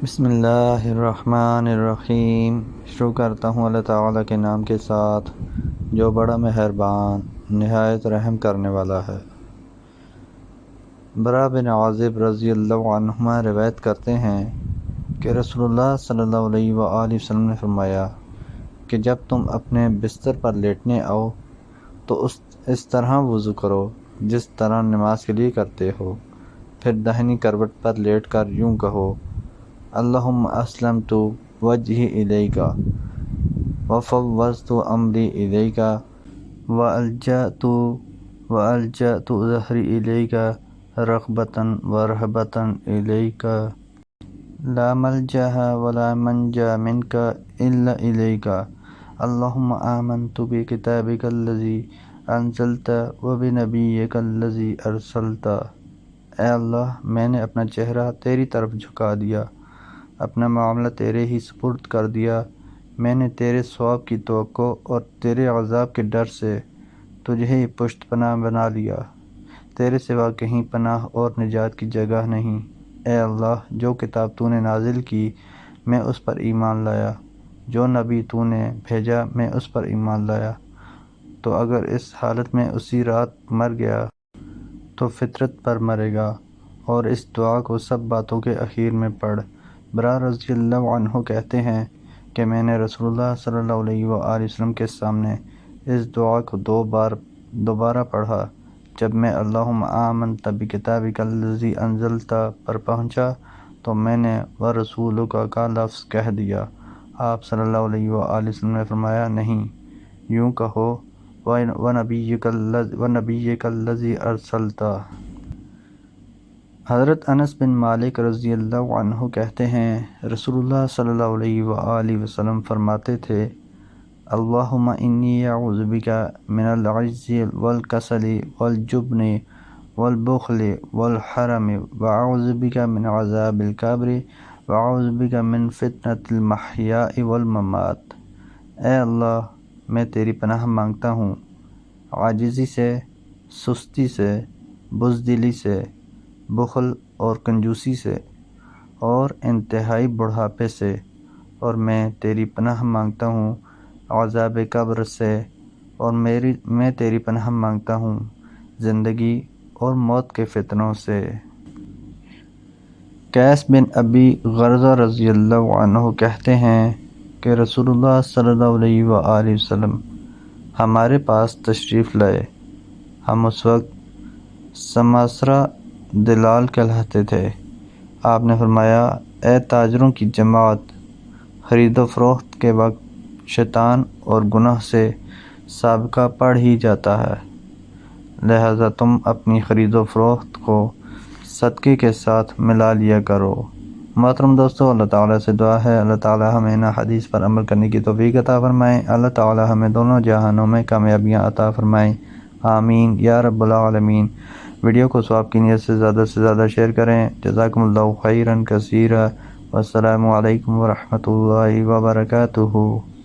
بسم اللہ الرحمن الرحیم۔ شروع کرتا ہوں اللہ تعالیٰ کے نام کے ساتھ جو بڑا مہربان نہایت رحم کرنے والا ہے۔ برا بن عازب رضی اللہ عنہما روایت کرتے ہیں کہ رسول اللہ صلی اللہ علیہ وآلہ وسلم نے فرمایا کہ جب تم اپنے بستر پر لیٹنے آؤ تو اس طرح وضو کرو جس طرح نماز کے لیے کرتے ہو، پھر داہنی کروٹ پر لیٹ کر یوں کہو: اللہم اسلمت وجہی الیک وفوضت امری الیک والجأت ظہری الیک رغبۃ ورہبۃ الیک لا ملجأ ولا منجا منک الا الیک اللہم آمنت بکتابک الذی انزلت وبنبیک الذی ارسلت۔ اے اللہ، میں نے اپنا چہرہ تیری طرف جھکا دیا، اپنا معاملہ تیرے ہی سپرد کر دیا۔ میں نے تیرے ثواب کی توقع اور تیرے عذاب کے ڈر سے تجھے ہی پشت پناہ بنا لیا۔ تیرے سوا کہیں پناہ اور نجات کی جگہ نہیں۔ اے اللہ، جو کتاب تو نے نازل کی میں اس پر ایمان لایا، جو نبی تو نے بھیجا میں اس پر ایمان لایا، تو اگر اس حالت میں اسی رات مر گیا تو فطرت پر مرے گا۔ اور اس دعا کو سب باتوں کے اخیر میں پڑھ۔ برا رضی اللہ عنہ کہتے ہیں کہ میں نے رسول اللہ صلی اللہ علیہ وآلہ وسلم کے سامنے اس دعا کو دوبارہ پڑھا۔ جب میں اللہم آمنت بکتابک الذی انزلت پر پہنچا تو میں نے ورسولک کا لفظ کہہ دیا۔ آپ صلی اللہ علیہ وآلہ وسلم نے فرمایا، نہیں، یوں کہو وَنَبِيِّكَ الَّذِي أَرْسَلْتَ۔ حضرت انس بن مالک رضی اللہ عنہ کہتے ہیں رسول اللہ صلی اللہ علیہ وآلہ وسلم فرماتے تھے: اللہم انی اعوذ بک من العجز والکسل والجبن والبخل والحرم واعوذ بک من عذاب القبر واعوذ بک من فتنۃ المحیاء والممات۔ اے اللہ، میں تیری پناہ مانگتا ہوں عاجزی سے، سستی سے، بزدلی سے، بخل اور کنجوسی سے، اور انتہائی بڑھاپے سے، اور میں تیری پناہ مانگتا ہوں عذاب قبر سے، اور میں تیری پناہ مانگتا ہوں زندگی اور موت کے فتنوں سے۔ قیس بن ابی غرزہ رضی اللہ عنہ کہتے ہیں کہ رسول اللہ صلی اللہ علیہ وآلہ وسلم ہمارے پاس تشریف لائے۔ ہم اس وقت سماسرہ دلال کہلاتے تھے۔ آپ نے فرمایا: اے تاجروں کی جماعت، خرید و فروخت کے وقت شیطان اور گناہ سے سابقہ پڑ ہی جاتا ہے، لہذا تم اپنی خرید و فروخت کو صدقے کے ساتھ ملا لیا کرو۔ محترم دوستو، اللہ تعالیٰ سے دعا ہے اللہ تعالیٰ ہمیں ان حدیث پر عمل کرنے کی توفیق عطا فرمائیں۔ اللہ تعالیٰ ہمیں دونوں جہانوں میں کامیابیاں عطا فرمائیں، آمین یا رب العالمین۔ ویڈیو کو ثواب کی نیت سے زیادہ شیئر کریں۔ جزاکم اللہ خیرا کثیرا، والسلام علیکم ورحمۃ اللہ وبرکاتہ۔